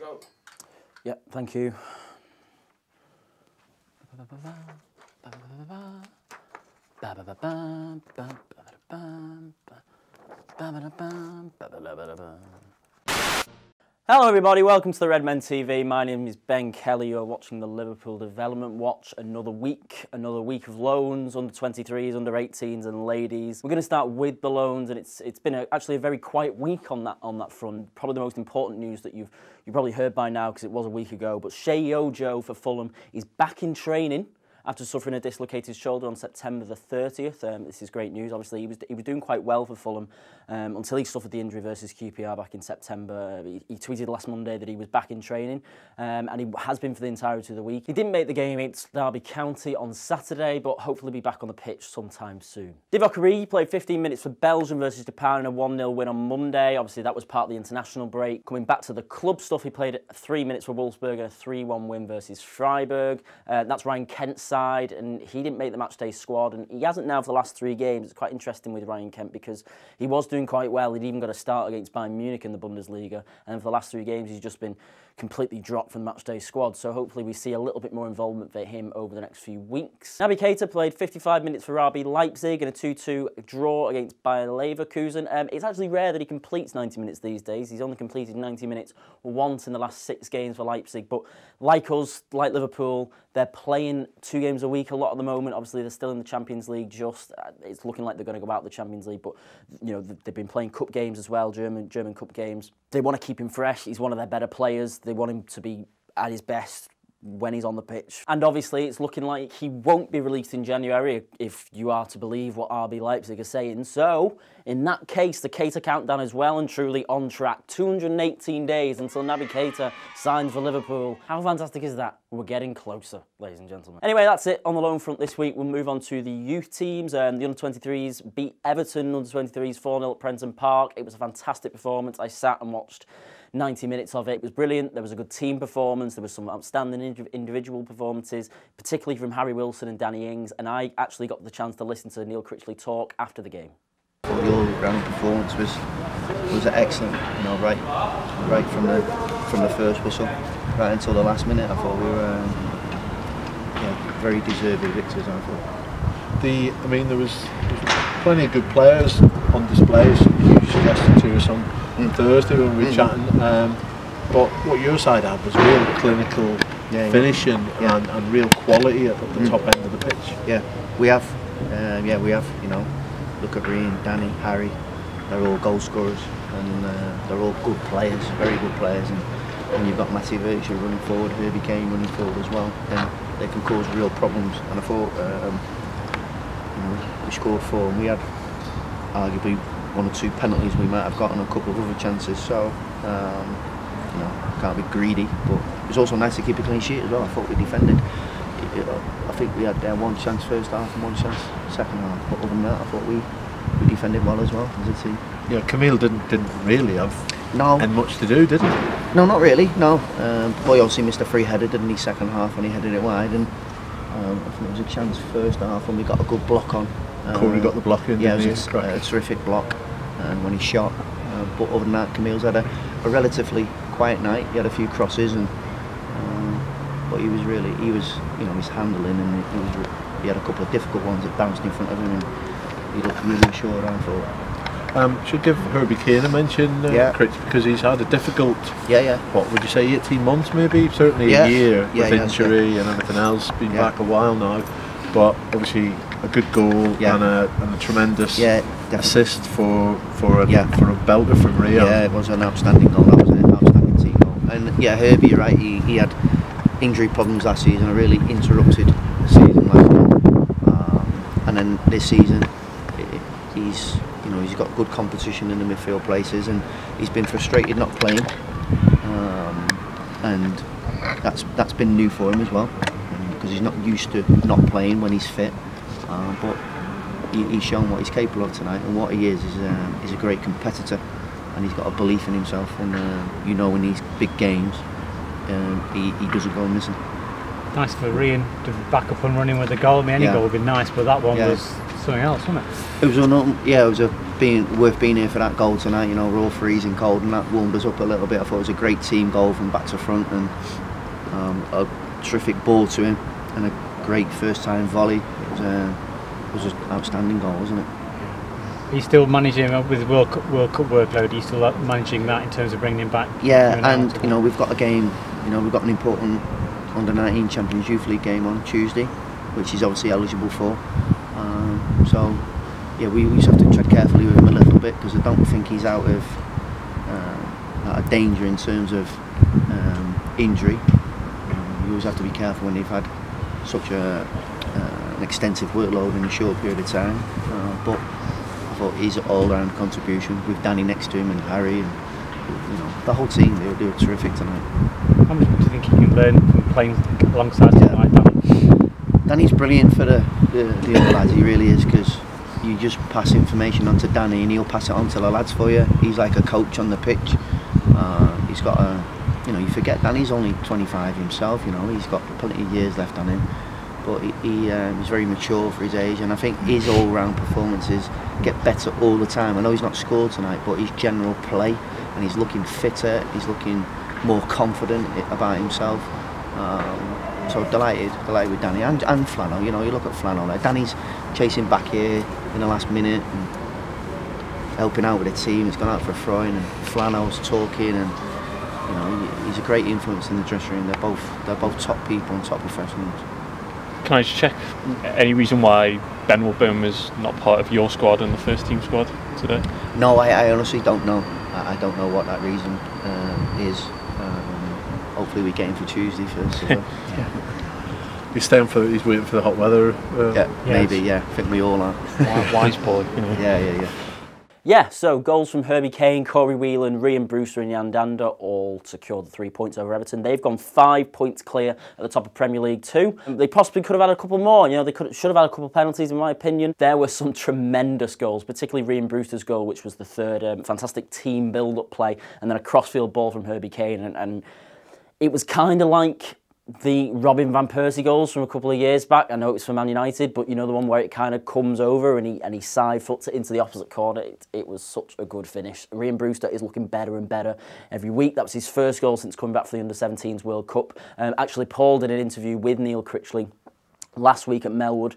go. Yeah, thank you. Hello everybody, welcome to the Redmen TV. My name is Ben Kelly. You're watching the Liverpool Development Watch. Another week of loans, under 23s, under 18s and ladies. We're going to start with the loans, and it's been actually a very quiet week on that front. Probably the most important news that you've probably heard by now because it was a week ago, but Shea Ojo for Fulham is back in training after suffering a dislocated shoulder on September the 30th. This is great news. Obviously, he was doing quite well for Fulham until he suffered the injury versus QPR back in September. He tweeted last Monday that he was back in training, and he has been for the entirety of the week. He didn't make the game against Derby County on Saturday, but hopefully be back on the pitch sometime soon. Divock Origi played 15 minutes for Belgium versus Japan in a 1-0 win on Monday. Obviously, that was part of the international break. Coming back to the club stuff, he played 3 minutes for Wolfsburg and a 3-1 win versus Freiburg. That's Ryan Kent's side, and he didn't make the matchday squad, and he hasn't now for the last 3 games. It's quite interesting with Ryan Kent because he was doing quite well. He'd even got a start against Bayern Munich in the Bundesliga, and for the last 3 games he's just been completely dropped from the matchday squad. So hopefully we see a little bit more involvement for him over the next few weeks. Naby Keita played 55 minutes for RB Leipzig in a 2-2 draw against Bayer Leverkusen. It's actually rare that he completes 90 minutes these days. He's only completed 90 minutes once in the last 6 games for Leipzig, but like us, like Liverpool, they're playing 2 games a week a lot at the moment. Obviously, they're still in the Champions League. It's looking like they're going to go out of the Champions League, but you know they've been playing cup games as well, German cup games. They want to keep him fresh. He's one of their better players. They want him to be at his best when he's on the pitch. And obviously it's looking like he won't be released in January if you are to believe what RB Leipzig are saying. So in that case, the Keita countdown is well and truly on track. 218 days until Naby Keita signs for Liverpool. How fantastic is that? We're getting closer, ladies and gentlemen. Anyway, that's it on the loan front this week. We'll move on to the youth teams. The under-23s beat Everton under-23s 4-0 at Prenton Park. It was a fantastic performance. I sat and watched 90 minutes of it. It was brilliant. There was a good team performance. There was some outstanding individual performances, particularly from Harry Wilson and Danny Ings. And I actually got the chance to listen to Neil Critchley talk after the game. The all-round performance was excellent. You know, right from the first whistle, right until the last minute. I thought we were very deserving victors. I thought. I mean, there was plenty of good players on display. You suggested to us on Thursday when we were chatting, but what your side had was real clinical finishing and real quality at the top end of the pitch. Yeah, we have. You know, look at Ryan, Danny, Harry. They're all goal scorers, and they're all good players, very good players. And when you've got Matty Virtue running forward, Herbie Kane running forward as well, then they can cause real problems. And I thought, you know, we scored 4, and we had arguably 1 or 2 penalties we might have gotten, a couple of other chances. So, you know, can't be greedy, but it was also nice to keep a clean sheet as well. I thought we defended. I think we had 1 chance first half and 1 chance second half. But other than that, I thought we defended well as well as a team. Yeah, Camille didn't really have much to do, did he? No, not really. No, Boy obviously missed a free header, didn't he, second half when he headed it wide, and I think there was a chance first half when we got a good block on. Corey got the block in. Yeah, it was a terrific block, and when he shot. But other than that, Camille's had a relatively quiet night. He had a few crosses, and but he was, you know, his handling, and he had a couple of difficult ones that bounced in front of him, and he looked really assured, I thought. Should give Herbie Kane a mention, Critch, because he's had a difficult, what would you say, 18 months maybe? Certainly a year with injury and everything else, been back a while now, but obviously a good goal and a tremendous assist for a belter from Riot. Yeah, it was an outstanding goal. That was an outstanding team goal. And yeah, Herbie, you're right, he had injury problems last season. I really interrupted the season last year, and then this season he's got good competition in the midfield places, and he's been frustrated not playing, and that's been new for him as well, because he's not used to not playing when he's fit, but he's shown what he's capable of tonight, and what he is a great competitor, and he's got a belief in himself, and you know, in these big games he doesn't go missing. Nice for Ryan to back up and running with the goal. I mean, any goal would be nice, but that one was something else, wasn't it? It was worth being here for that goal tonight. You know, we're all freezing cold, and that warmed us up a little bit. I thought it was a great team goal from back to front, and a terrific ball to him, and a great first-time volley. It was an outstanding goal, wasn't it? He's still managing with World Cup workload. He's still managing that in terms of bringing him back. Yeah, and you know, we've got a game. You know, we've got an important under-19 Champions Youth League game on Tuesday, which he's obviously eligible for. So yeah, we just have to tread carefully with him a little bit, because I don't think he's out of danger in terms of injury. You always have to be careful when you've had such an extensive workload in a short period of time. But I thought his all-round contribution with Danny next to him and Harry, and you know, the whole team, they were terrific tonight. How much do you think he can learn from playing alongside someone like that? Danny's brilliant for the other lads, he really is, because you just pass information on to Danny and he'll pass it on to the lads for you. He's like a coach on the pitch. He's got you know, you forget Danny's only 25 himself, you know, he's got plenty of years left on him. But he's very mature for his age, and I think his all-round performances get better all the time. I know he's not scored tonight, but his general play, and he's looking fitter, he's looking more confident about himself. So delighted with Danny and Flannel. You know, you look at Flannel there. Danny's chasing back here in the last minute and helping out with the team. He's gone out for a throw-in, and Flannel's talking, and you know, he's a great influence in the dressing room. They're both top people and top professionals. Can I just check any reason why Ben Woodburn was not part of your squad and the first team squad today? No, I honestly don't know. I don't know what that reason is. Hopefully we get him for Tuesday first. So. He's waiting for the hot weather. Maybe. Yeah, I think we all are. Wise boy. Yeah. Yeah, so goals from Herbie Kane, Corey Whelan, Ryan Brewster and Jan Danda all secured the 3 points over Everton. They've gone 5 points clear at the top of Premier League 2. They possibly could have had a couple more. You know, they should have had a couple of penalties, in my opinion. There were some tremendous goals, particularly Ryan Brewster's goal, which was the third. Fantastic team build-up play, and then a crossfield ball from Herbie Kane. And it was kind of like the Robin van Persie goals from a couple of years back. I know it was for Man United, but you know, the one where it kind of comes over and he side foots it into the opposite corner. It was such a good finish. Ryan Brewster is looking better and better every week. That was his first goal since coming back for the Under-17s World Cup. Actually, Paul did an interview with Neil Critchley last week at Melwood.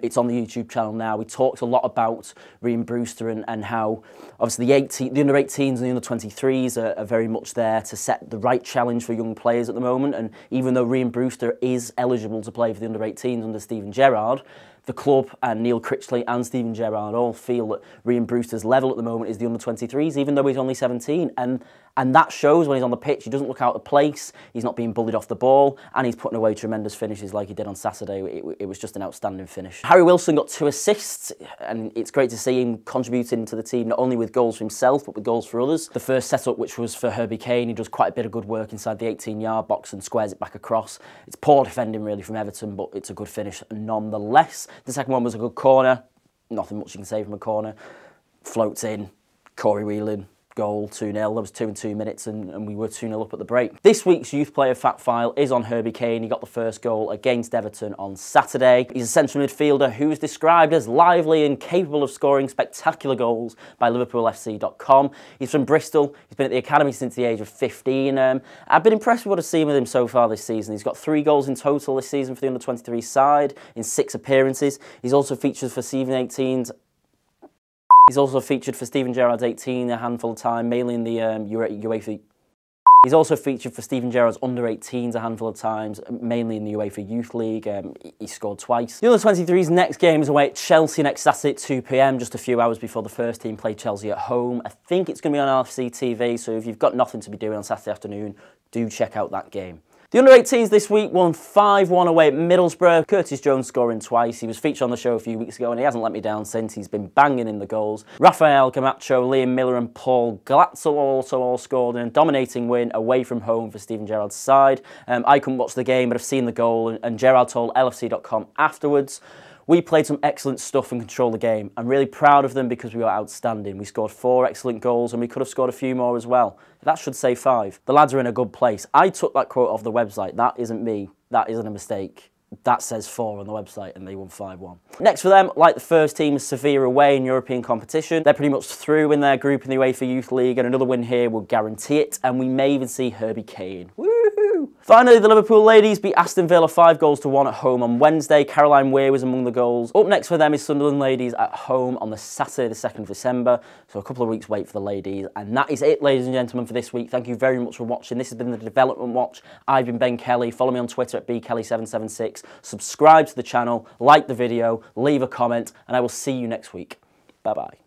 It's on the YouTube channel now. We talked a lot about Ryan Brewster and how obviously the under-18s and the under-23s are very much there to set the right challenge for young players at the moment. And even though Ryan Brewster is eligible to play for the under-18s under Steven Gerrard, the club and Neil Critchley and Steven Gerrard all feel that Ryan Brewster's level at the moment is the under-23s, even though he's only 17. And that shows when he's on the pitch. He doesn't look out of place, he's not being bullied off the ball, and he's putting away tremendous finishes like he did on Saturday. It was just an outstanding finish. Harry Wilson got 2 assists, and it's great to see him contributing to the team, not only with goals for himself, but with goals for others. The first setup, which was for Herbie Kane, he does quite a bit of good work inside the 18-yard box and squares it back across. It's poor defending really from Everton, but it's a good finish nonetheless. The second one was a good corner. Nothing much you can say from a corner. Floats in, Corey Whelan, goal, 2-0. There was 2 in 2 minutes and we were 2-0 up at the break. This week's Youth Player Fact File is on Herbie Kane. He got the first goal against Everton on Saturday. He's a central midfielder who's described as lively and capable of scoring spectacular goals by LiverpoolFC.com. He's from Bristol. He's been at the academy since the age of 15. I've been impressed with what I've seen with him so far this season. He's got 3 goals in total this season for the under-23 side in 6 appearances. He's also featured for Steven 18's. He's also featured for Steven Gerrard's 18 a handful of time, mainly in the UEFA. He's also featured for Steven Gerrard's under-18s a handful of times, mainly in the UEFA Youth League. He scored twice. The under-23's next game is away at Chelsea next Saturday at 2 PM, just a few hours before the first team play Chelsea at home. I think it's going to be on LFC TV, so if you've got nothing to be doing on Saturday afternoon, do check out that game. The under-18s this week won 5-1 away at Middlesbrough. Curtis Jones scoring twice. He was featured on the show a few weeks ago and he hasn't let me down since. He's been banging in the goals. Rafael Camacho, Liam Miller and Paul Glatzel also all scored in a dominating win away from home for Steven Gerrard's side. I couldn't watch the game, but I've seen the goal, and Gerrard told LFC.com afterwards, "We played some excellent stuff and controlled the game. I'm really proud of them because we were outstanding. We scored 4 excellent goals and we could have scored a few more as well. That should say 5. The lads are in a good place." I took that quote off the website. That isn't me. That isn't a mistake. That says 4 on the website and they won 5-1. Next for them, like the first team, is Sevilla away in European competition. They're pretty much through in their group in the UEFA Youth League, and another win here will guarantee it, and we may even see Herbie Kane. Woohoo! Finally, the Liverpool ladies beat Aston Villa 5-1 at home on Wednesday. Caroline Weir was among the goals. Up next for them is Sunderland ladies at home on the Saturday the 2nd of December, so a couple of weeks wait for the ladies. And that is it, ladies and gentlemen, for this week. Thank you very much for watching. This has been the Development Watch. I've been Ben Kelly. Follow me on Twitter at bkelly776. Subscribe to the channel, like the video, leave a comment, and I will see you next week. Bye-bye.